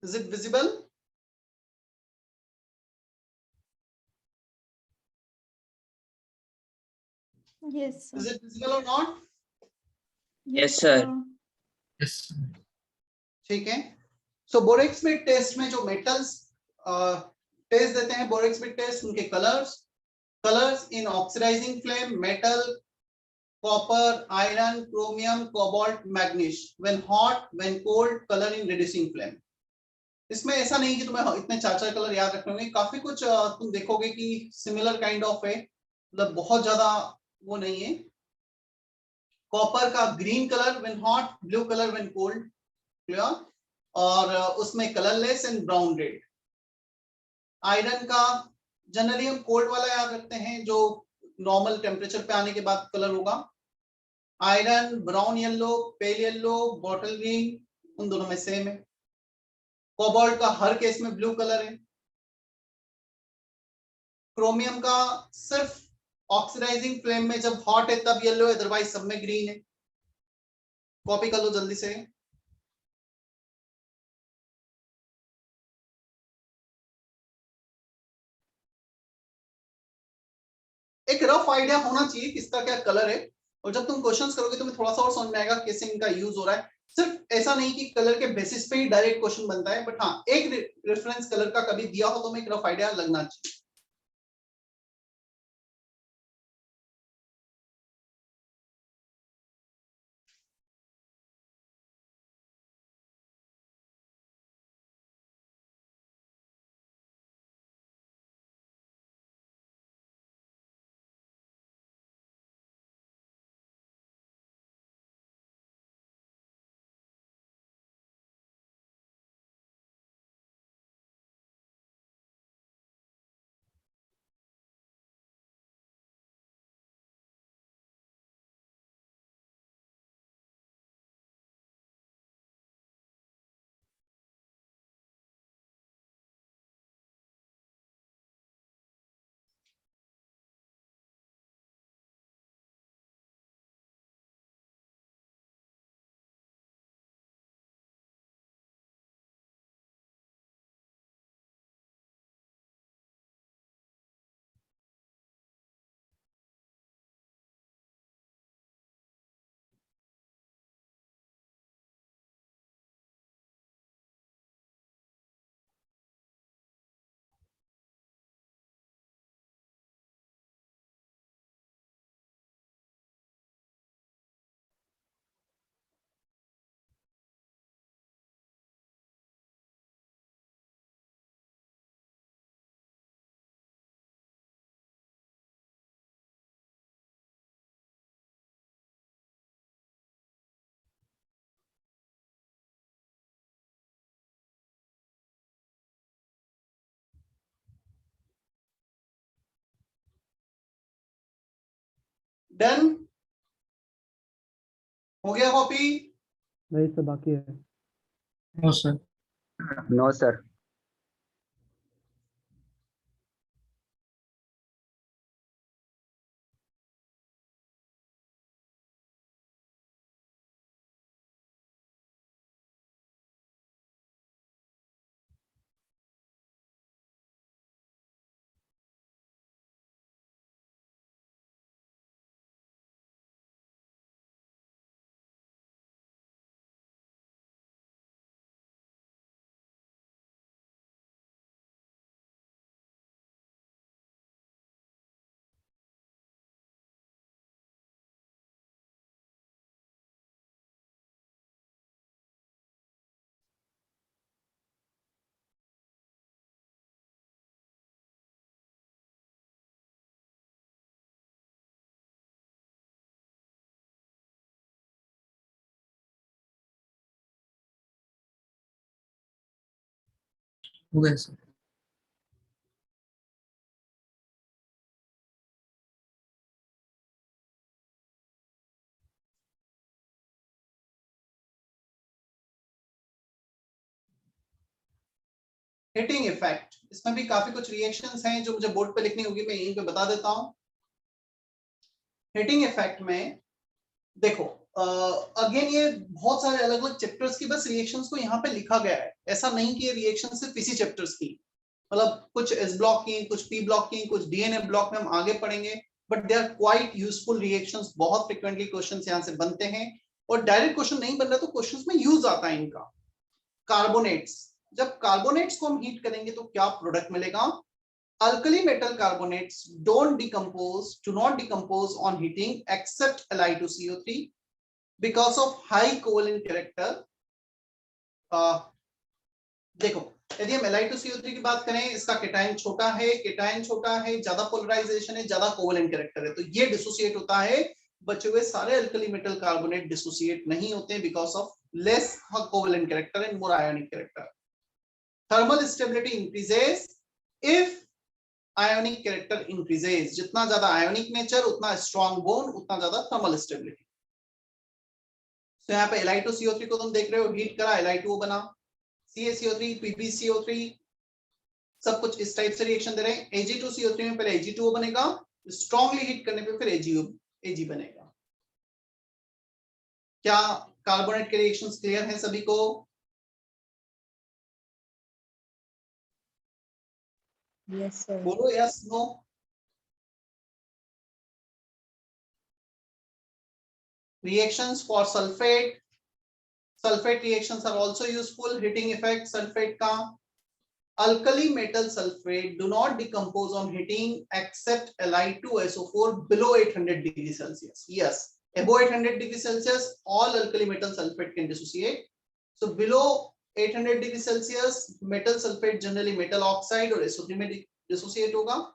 Is it visible? Yes, Is sir. it visible or not? Yes, sir. Yes. ठीक है। सो बोरेक्स बिट टेस्ट में जो मेटल्स टेस्ट देते हैं, बोरेक्स बिट टेस्ट, उनके colours in oxidizing flame, metal, copper, iron, chromium, cobalt, manganese, when hot, when cold, colour in reducing flame. इसमें ऐसा नहीं कि तुम्हें इतने 4-4 कलर याद रखने होंगे, काफी कुछ तुम देखोगे कि सिमिलर काइंड ऑफ है, मतलब बहुत ज्यादा वो नहीं है। कॉपर का green colour when hot, blue colour when cold, clear, और उसमें colourless and brown red. Iron का जनरली हम कोल्ड वाला याद रखते हैं, जो नॉर्मल टेम्परेचर पे आने के बाद कलर होगा। Iron brown yellow, pale yellow, bottle green, उन दोनों में सेम है। कोबाल्ट का हर केस में ब्लू कलर है। क्रोमियम का सिर्फ ऑक्सीडाइजिंग फ्लेम में जब हॉट है तब येलो है, अदरवाइज सब में ग्रीन है। कॉपी कर लो जल्दी से। एक रफ आइडिया होना चाहिए किसका क्या कलर है, और जब तुम क्वेश्चंस करोगे तुम्हें थोड़ा सा और समझ में आएगा कैसे इनका यूज हो रहा है। सिर्फ ऐसा नहीं कि कलर के बेसिस पे ही डायरेक्ट क्वेश्चन बनता है, बट हाँ एक रेफरेंस कलर का कभी दिया हो तो तुम्हें एक रफ आइडिया लगना चाहिए। डन हो गया कॉपी? नहीं सर, बाकी है। No, sir. No, sir. हो गया सर। हिटिंग इफेक्ट, इसमें भी काफी कुछ रिएक्शंस हैं जो मुझे बोर्ड पे लिखनी होगी, मैं यहीं पे बता देता हूं। हिटिंग इफेक्ट में देखो अगेन ये बहुत सारे अलग अलग चैप्टर्स की बस रिएक्शंस को यहाँ पे लिखा गया है, ऐसा नहीं कि ये रिएक्शन सिर्फ इसी चैप्टर्स की, मतलब कुछ एस ब्लॉक की, कुछ पी ब्लॉक की, कुछ डीएनए ब्लॉक में हम आगे पढ़ेंगे, but they are quite useful reactions, बहुत फ्रिक्वेंटली क्वेश्चंस यहाँ से बनते हैं, और डायरेक्ट क्वेश्चन नहीं बन रहा तो क्वेश्चंस में यूज आता है इनका। कार्बोनेट्स, जब कार्बोनेट्स को हम हीट करेंगे तो क्या प्रोडक्ट मिलेगा? Alkali metal carbonates do not decompose on heating except Li2CO3 because of high covalent character. देखो यदि हम Li2CO3 की बात करें, इसका केटायन छोटा है, ज्यादा पोलराइजेशन है, ज्यादा कोवेलेंट कैरेक्टर है, तो ये डिसोसिएट होता है। बचे हुए सारे अल्कली मेटल कार्बोनेट डिसोसिएट नहीं होते because of less covalent character and more ionic character. Thermal stability increases if ionic character increases, जितना ज्यादा आयोनिक नेचर उतना स्ट्रॉन्ग बॉन्ड, उतना ज्यादा थर्मल स्टेबिलिटी। तो यहाँ पे Li2CO3 को तुम देख रहे हो, हीट करा Li2O बना, CaCO3 PbCO3 सब कुछ इस टाइप से रिएक्शन दे रहे हैं। Ag2CO3 में पहले Ag2O बनेगा, स्ट्रॉन्गली हीट करने पे फिर Ag बनेगा। क्या कार्बोनेट के रिएक्शंस क्लियर हैं सभी को? Yes, sir. बोलो yes no. Reactions for sulfate reactions are also useful. Heating effect sulfate का, alkali metal sulfate do not decompose on heating except Li2SO4 below 800 degree Celsius. Yes, above 800 degree Celsius all alkali metal sulfate can dissociate. So below 800 degree Celsius metal sulfate generally metal oxide और SO3 में dissociate होगा।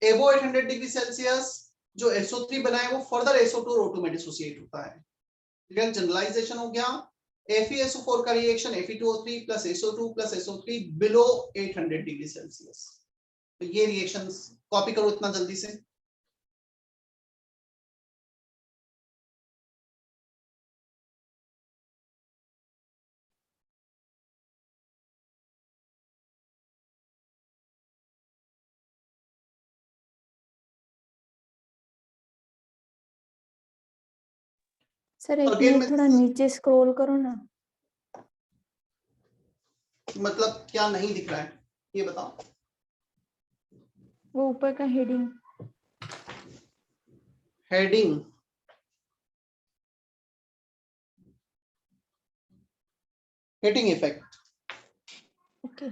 Above 800 degree Celsius जो SO3 बना है वो further SO2 और O2 में dissociate होता है। क्लियर, जनरलाइजेशन हो गया। FeSO4 का reaction Fe2O3 plus SO2 plus SO3 below 800 degree Celsius. तो ये रिएक्शंस कॉपी करो इतना जल्दी से। सर एक Again, मिनट थोड़ा नीचे स्क्रॉल करो ना। मतलब क्या नहीं दिख रहा है ये बताओ। वो ऊपर का heading. Heading heating effect. Okay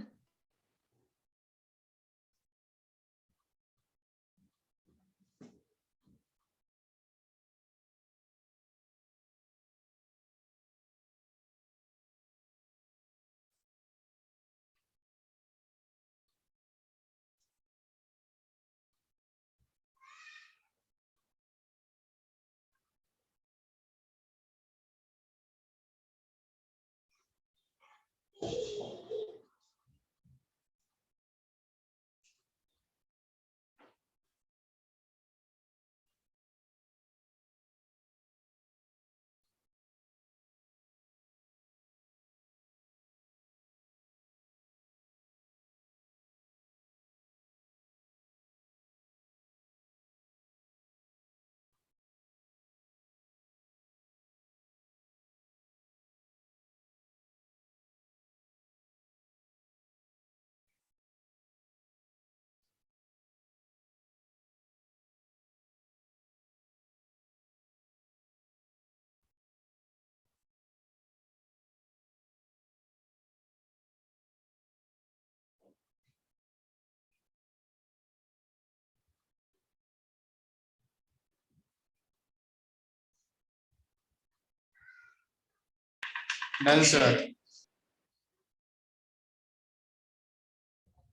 done sir.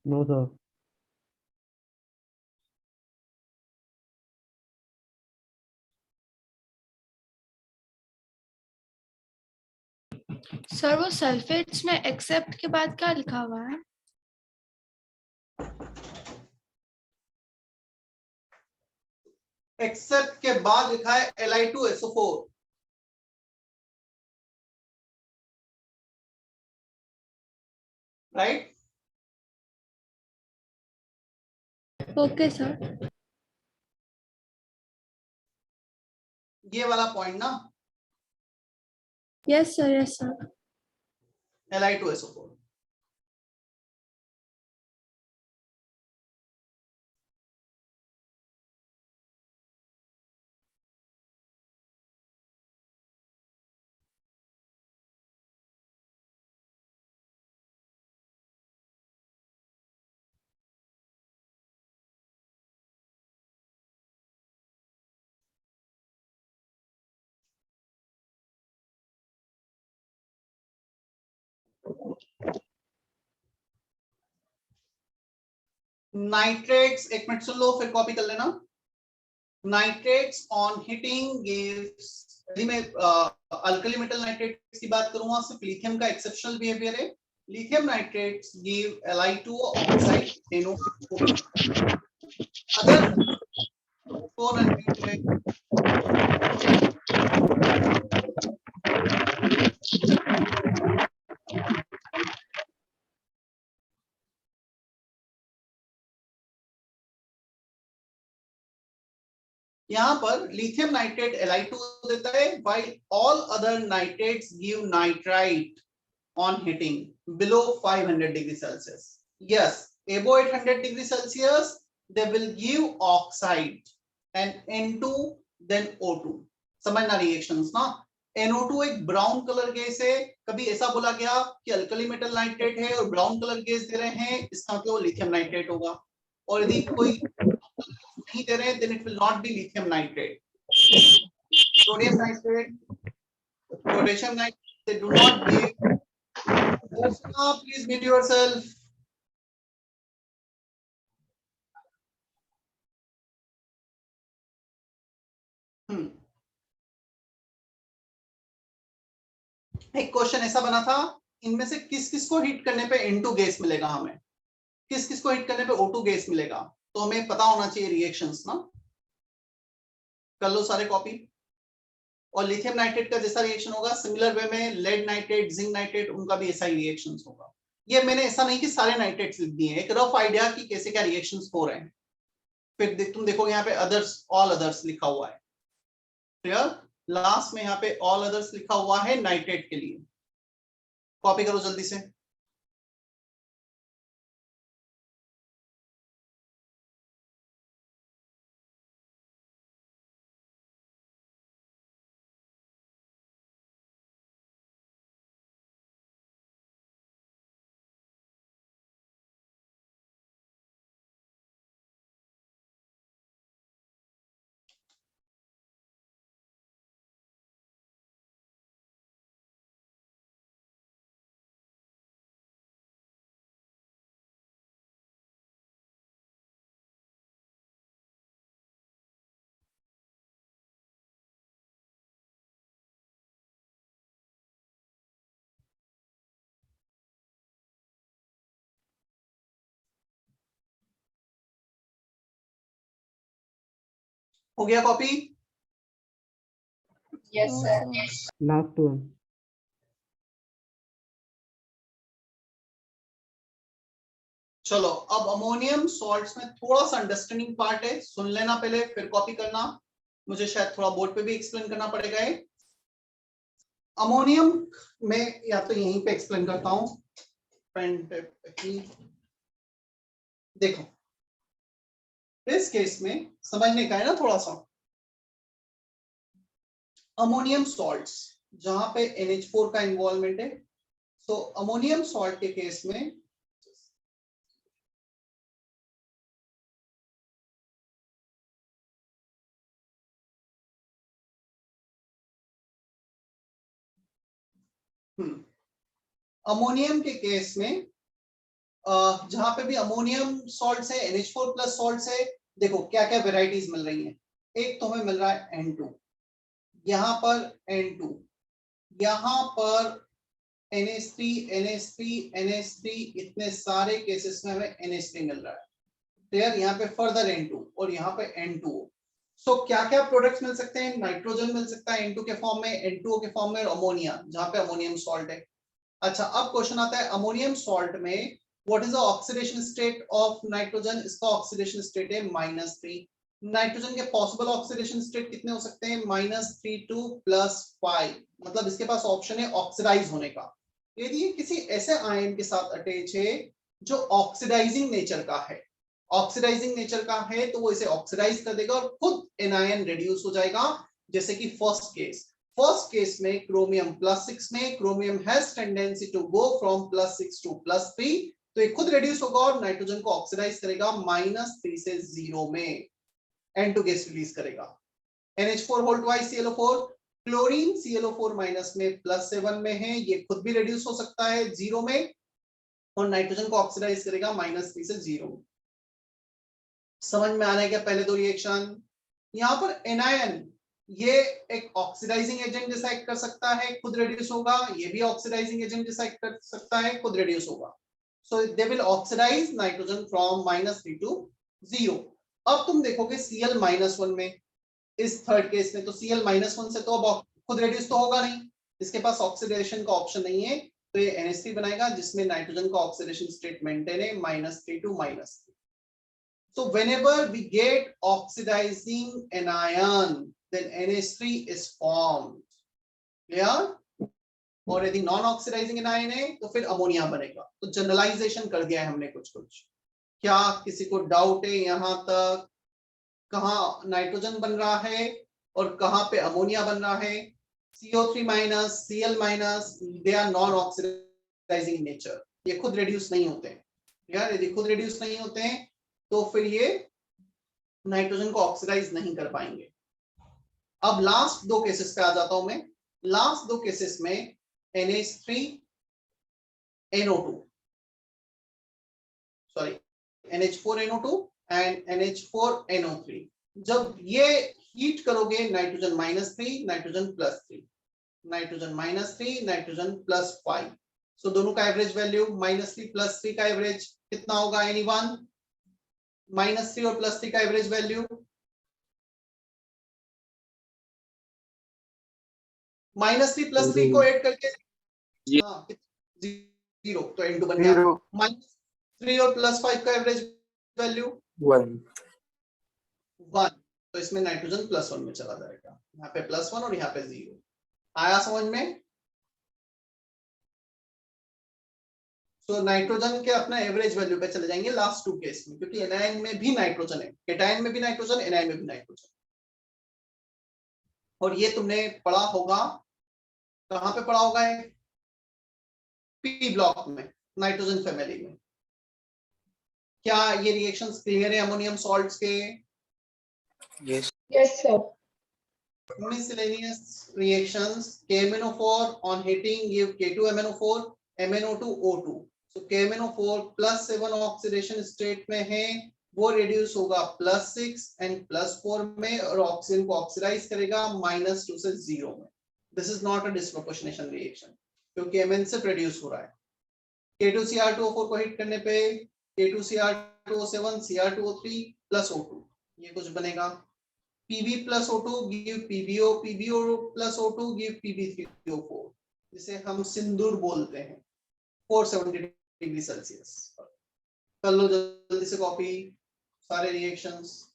No sir. Sir वो सल्फेट्स में एक्सेप्ट के बाद क्या लिखा हुआ है? एक्सेप्ट के बाद लिखा है Li2SO4। Right, okay sir. ये वाला पॉइंट ना, yes sir, yes sir. Li2SO4। Nitrates, एक मिनट सुन लो फिर कॉपी कर लेना। नाइट्रेट्स ऑन हिटिंग गिव्स, यदि मैं अल्कली मेटल नाइट्रेट्स की बात करूंगा, सिर्फ लिथियम का एक्सेप्शनल बिहेवियर है। Lithium nitrates give Li2 oxide NO2। Other 400 यहाँ पर लिथियम नाइट्रेट Li2 देता है, while all other nitrates give nitrite on hitting below 500 degree Celsius. Yes, above 800 degree Celsius they will give oxide and N2 then O2। समझना reactions ना। NO2 एक brown colour gas है, कभी ऐसा बोला गया कि अल्कली मेटल नाइट्रेट है और ब्राउन कलर गैस दे रहे हैं, इसका मतलब वो लिथियम नाइट्रेट होगा। और यदि कोई नहीं दे रहे हैं, then it will not be lithium nitrate। Sodium nitrate, potassium nitrate, they do not give। Please mute yourself। एक क्वेश्चन ऐसा बना था, इनमें से किस किस को हिट करने पे N2 गैस मिलेगा, हमें किस किस को हिट करने पे O2 गैस मिलेगा, तो हमें पता होना चाहिए रिएक्शंस ना। कर लो सारे कॉपी। और लिथियम नाइट्रेट का जैसा रिएक्शन होगा, सिमिलर वे में लेड नाइट्रेट, जिंक नाइट्रेट, उनका भी ऐसा ही रिएक्शंस होगा। ये मैंने ऐसा नहीं कि सारे नाइट्रेट्स लिख दिए हैं, एक रफ आइडिया कि कैसे क्या रिएक्शंस हो रहे हैं। फिर तुम देखोगे यहाँ पे अदर्स, ऑल अदर्स लिखा हुआ है। क्लियर? लास्ट में यहाँ पे ऑल अदर्स लिखा हुआ है नाइट्रेट के लिए। कॉपी करो जल्दी से। हो गया copy? Yes, sir. Last one. चलो अब अमोनियम सॉल्ट्स में थोड़ा सा अंडरस्टैंडिंग पार्ट है, सुन लेना पहले फिर कॉपी करना। मुझे शायद थोड़ा बोर्ड पे भी एक्सप्लेन करना पड़ेगा ये। अमोनियम में या तो यहीं पे एक्सप्लेन करता हूं, पेन पे ही देखो। इस केस में समझने का है ना थोड़ा सा। अमोनियम सॉल्ट्स जहां पे NH4 का इन्वॉल्वमेंट है, सो अमोनियम सॉल्ट के केस में अमोनियम के केस में जहां पे भी अमोनियम सॉल्ट्स है, NH4 प्लस सॉल्ट्स है, देखो क्या क्या वेराइटीज मिल रही हैं। एक तो हमें मिल रहा है N2, यहाँ पर N2, यहाँ पर NH3 NH3 NH3 इतने सारे केसेस में हमें NH3 मिल रहा है। क्लियर? यहाँ पे फर्दर N2 और यहाँ पे N2। सो क्या क्या प्रोडक्ट्स मिल सकते हैं? नाइट्रोजन मिल सकता है N2 के फॉर्म में, N2O के फॉर्म में, और अमोनिया, जहाँ पे अमोनियम सॉल्ट है। अच्छा, अब क्वेश्चन आता है अमोनियम सॉल्ट में what is the oxidation state of nitrogen? इसका ऑक्सीडेशन स्टेट है -3। नाइट्रोजन के पॉसिबल ऑक्सीडेशन स्टेट कितने हो सकते हैं? -3 to +5। मतलब इसके पास ऑप्शन है ऑक्सीडाइज होने का। यदि ये किसी ऐसे आयन के साथ अटैच है जो ऑक्सीडाइजिंग नेचर का है, ऑक्सीडाइजिंग नेचर का है, तो वो इसे ऑक्सीडाइज कर देगा और खुद एनायन रिड्यूस हो जाएगा। जैसे कि फर्स्ट केस में क्रोमियम +6 में chromium has tendency to go from +6 to +3, तो ये खुद रिड्यूस होगा और नाइट्रोजन को ऑक्सीडाइज करेगा -3 से 0 में, N2 गैस रिलीज करेगा। NH4 whole twice ClO4, chlorine ClO4 minus में +7 में है, ये खुद भी रिड्यूस हो सकता है 0 में और नाइट्रोजन को ऑक्सीडाइज करेगा -3 से 0 में। समझ में आ रहा है क्या पहले दो रिएक्शन? यहाँ पर एनायन ये एक ऑक्सीडाइजिंग एजेंट जैसा एक्ट कर सकता है, खुद रिड्यूस होगा, ये भी ऑक्सीडाइजिंग एजेंट जैसा एक्ट कर सकता है, खुद रिड्यूस होगा। So they will oxidise nitrogen from -3 to 0। अब तुम देखोगे Cl-1 में, इस थर्ड केस में, तो Cl-1 से तो अब खुद रिड्यूस तो होगा नहीं, इसके पास ऑक्सीडेशन का ऑप्शन नहीं है, तो ये NH3 बनाएगा जिसमें नाइट्रोजन का ऑक्सीडेशन स्टेट मेंटेन है -3 to -3। So whenever we get oxidizing anion, then NH3 is formed. Clear? और यदि नॉन ऑक्सीडाइजिंग एनायन है तो फिर अमोनिया बनेगा। तो जनरलाइजेशन कर दिया है हमने कुछ कुछ। क्या किसी को डाउट है यहाँ तक? कहाँ नाइट्रोजन बन रहा है और कहाँ पे अमोनिया बन रहा है? CO3-, Cl-, they are non oxidizing nature, ये खुद रिड्यूस नहीं होते हैं। यार यदि खुद रिड्यूस नहीं होते हैं तो फिर ये नाइट्रोजन को ऑक्सीडाइज नहीं कर पाएंगे। अब लास्ट दो केसेस पे आ जाता हूं मैं। लास्ट दो केसेस में NH4NO2 एंड NH4NO3, जब ये हीट करोगे नाइट्रोजन -3 नाइट्रोजन +3, नाइट्रोजन -3 नाइट्रोजन +5, सो दोनों का एवरेज वैल्यू -3 +3 का एवरेज कितना होगा? एनीवन? -3 और +3 का एवरेज वैल्यू -3 +3 को ऐड करके हाँ 0, तो N2 बन गया। -3 और +5 का एवरेज वैल्यू 1। 1, तो इसमें नाइट्रोजन +1 में चला जाएगा, यहाँ पे +1 और यहाँ पे 0। आया समझ में? तो नाइट्रोजन के अपना एवरेज वैल्यू पे चले जाएंगे लास्ट टू केस में, क्योंकि एनायन में भी नाइट्रोजन है, केटायन में भी नाइट्रोजन, एनायन में भी नाइट्रोजन। और ये तुमने पढ़ा होगा, कहां पे पढ़ा होगा? पी ब्लॉक में, नाइट्रोजन फैमिली में। क्या ये रिएक्शंस क्लियर है अमोनियम सॉल्ट्स के? Yes Yes, sir. Miscellaneous reactions, KMnO4 on heating give K2MnO4, MnO2O2। So KMnO4 +7 oxidation state में है, वो रिड्यूस होगा +6 एंड +4 में और ऑक्सीजन को ऑक्सीडाइज करेगा -2 से 0 में। This is not a disproportionation reaction क्योंकि Mn से प्रोड्यूस हो रहा है। K2Cr2O4 को हिट करने पे K2Cr2O7 Cr2O3 + O2 ये कुछ बनेगा। Pb + O2 give PbO, PbO + O2 give Pb3O4, जिसे हम सिंदूर बोलते हैं। 470 डिग्री सेल्सियस कर लो जल्दी से कॉपी सारे रिएक्शंस।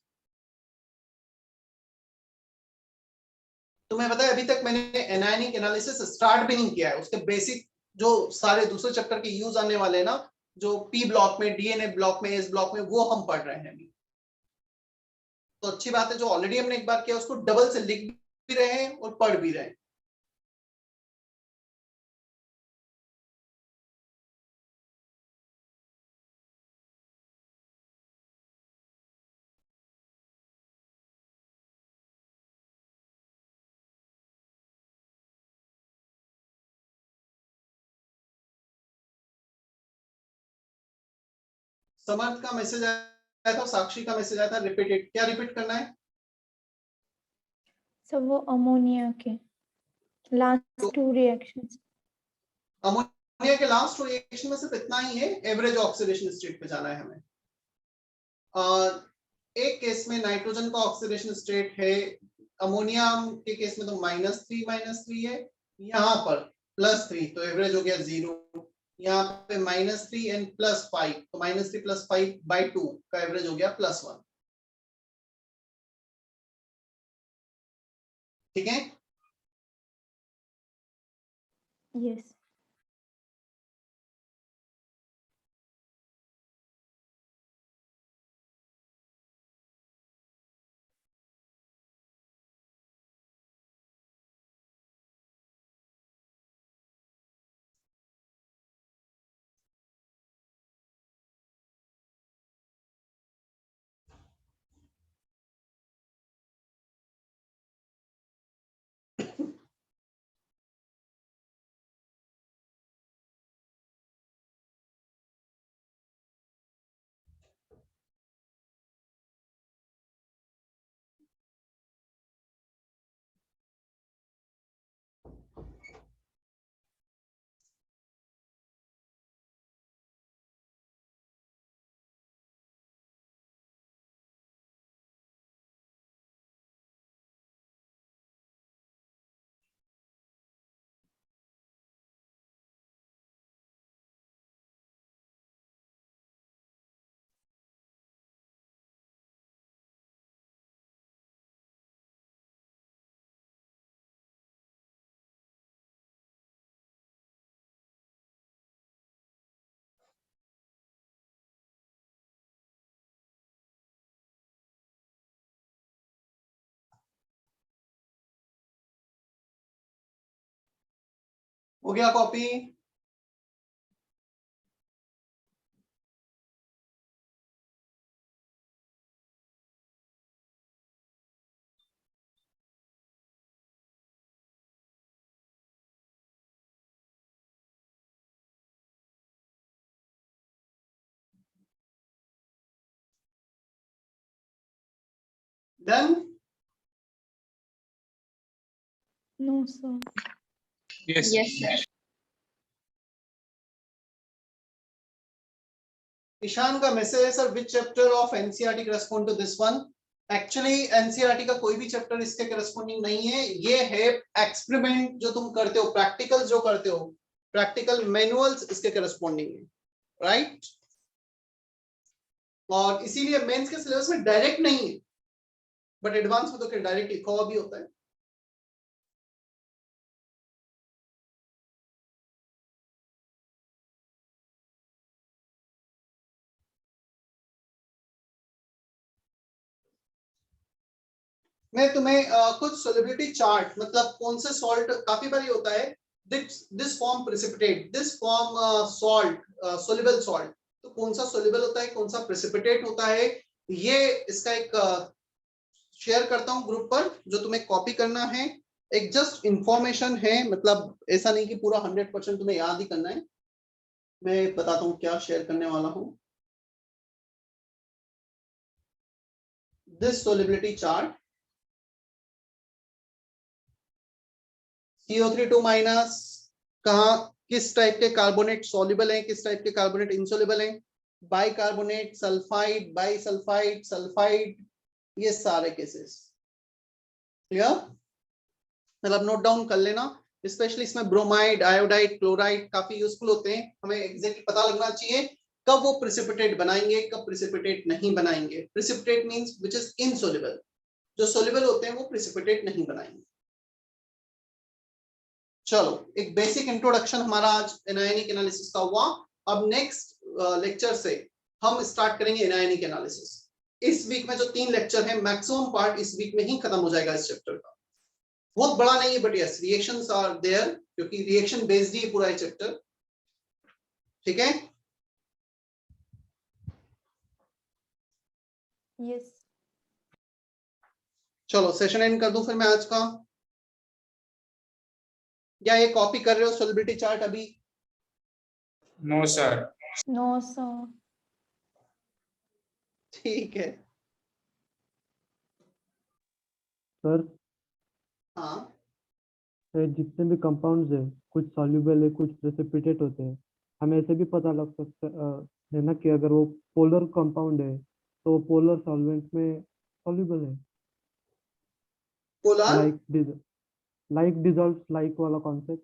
तुम्हें पता है अभी तक मैंने एनायनिक एनालिसिस स्टार्ट भी नहीं किया है, उसके बेसिक जो सारे दूसरे चैप्टर के यूज आने वाले हैं ना, जो पी ब्लॉक में, डीएनए ब्लॉक में, एस ब्लॉक में, वो हम पढ़ रहे हैं अभी। तो अच्छी बात है, जो ऑलरेडी हमने एक बार किया उसको डबल से लिख भी रहे हैं और पढ़ भी रहे हैं। समर्थ का मैसेज आया था, साक्षी का मैसेज आया था, रिपीटेड, क्या रिपीट करना है? So वो अमोनिया के लास्ट टू रिएक्शंस। अमोनिया के लास्ट रिएक्शन में सिर्फ इतना ही है, एवरेज ऑक्सीडेशन स्टेट पे जाना है हमें। और एक केस में नाइट्रोजन का ऑक्सीडेशन स्टेट है, अमोनिया के केस में तो -3 है, यहाँ पर +3, तो एवरेज हो गया 0। यहाँ पे -3 एंड +5, तो -3 + 5/2 का एवरेज हो गया +1। ठीक है, Yes. हो गया कॉपी? Done? No, sir. Yes. Ishan का मैसेज है, sir which chapter of NCERT correspond to this one? Actually NCERT का कोई भी चैप्टर इसके करस्पॉन्डिंग नहीं है, ये है एक्सपेरिमेंट जो तुम करते हो, प्रैक्टिकल जो करते हो, प्रैक्टिकल मैनुअल्स इसके करस्पॉन्डिंग है, राइट? और इसीलिए मेंस के सिलेबस में डायरेक्ट नहीं है, बट एडवांस में तो डायरेक्ट लिखा हुआ भी होता है। मैं तुम्हें कुछ सोलिबिलिटी चार्ट, मतलब कौन से सॉल्ट, काफी बार होता है this form precipitate, this form salt, soluble salt, तो कौन सा सोल्युबल होता है, कौन सा प्रेसिपिटेट होता है, ये इसका एक शेयर करता हूं ग्रुप पर, जो तुम्हें कॉपी करना है। एक जस्ट इंफॉर्मेशन है, मतलब ऐसा नहीं कि पूरा 100% तुम्हें याद ही करना है। मैं बताता हूँ क्या शेयर करने वाला हूँ। दिस सोलिबिलिटी चार्ट, CO3 2- कहाँ किस टाइप के कार्बोनेट सॉल्युबल हैं, किस टाइप के कार्बोनेट इनसॉल्युबल हैं, बाइकार्बोनेट, सल्फाइड, बाइसल्फाइड, सल्फाइड, ये सारे केसेस क्लियर, मतलब नोट डाउन कर लेना। स्पेशली इसमें ब्रोमाइड, आयोडाइड, क्लोराइड काफी यूजफुल होते हैं, हमें एग्जैक्ट पता लगना चाहिए कब वो प्रेसिपिटेट बनाएंगे, कब प्रेसिपिटेट नहीं बनाएंगे। Precipitate means which is insoluble, जो सॉल्युबल होते हैं वो प्रेसिपिटेट नहीं बनाएंगे। चलो, एक बेसिक इंट्रोडक्शन हमारा आज एनायनिक एनालिसिस का हुआ। अब नेक्स्ट लेक्चर से हम स्टार्ट करेंगे एनायनिक एनालिसिस। इस वीक में जो 3 लेक्चर है, मैक्सिमम पार्ट इस वीक में ही खत्म हो जाएगा इस चैप्टर का। बहुत बड़ा नहीं है, but yes reactions are there, क्योंकि रिएक्शन बेस्ड ही पूरा चैप्टर। ठीक है, Yes. चलो सेशन एंड कर दूं फिर मैं आज का, या ये कॉपी कर रहे हो सोलिबिलिटी चार्ट अभी? No, sir. No, sir. ठीक है, सर हाँ जितने भी कंपाउंड्स है कुछ सॉल्युबल है कुछ प्रेसिपिटेट होते हैं, हमें ऐसे भी पता लग सकता है ना कि अगर वो पोलर कंपाउंड है तो पोलर सॉल्वेंट में सॉल्युबल है, पोलर, लाइक डिजॉल्व लाइक वाला कॉन्सेप्ट।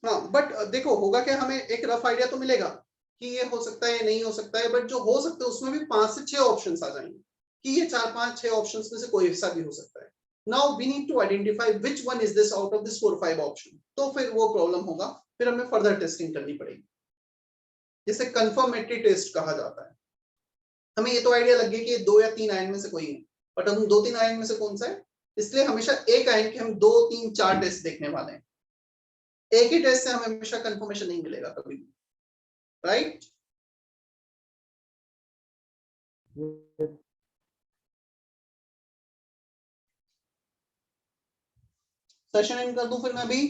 हाँ बट देखो होगा क्या, हमें एक रफ आइडिया तो मिलेगा कि ये हो सकता है, ये नहीं हो सकता है, बट जो हो सकता है उसमें भी 5 से 6 ऑप्शंस आ जाएंगे कि ये 4 5 6 ऑप्शंस में से कोई हिस्सा भी हो सकता है। Now we need to identify which one is this out of this 4 5 option, तो फिर वो प्रॉब्लम होगा, फिर हमें फर्दर टेस्टिंग करनी पड़ेगी, जिसे कंफर्मेटरी टेस्ट कहा जाता है। हमें ये तो आइडिया लग गया कि ये 2 या 3 आयन में से कोई है, बट हम 2 3 आयन में से कौन सा है, इसलिए हमेशा एक आयन के हम 2 3 4 टेस्ट देखने वाले हैं। एक ही टेस्ट से हमें हमेशा कंफर्मेशन नहीं मिलेगा कभी भी, राइट? सेशन एंड कर दूं फिर मैं अभी।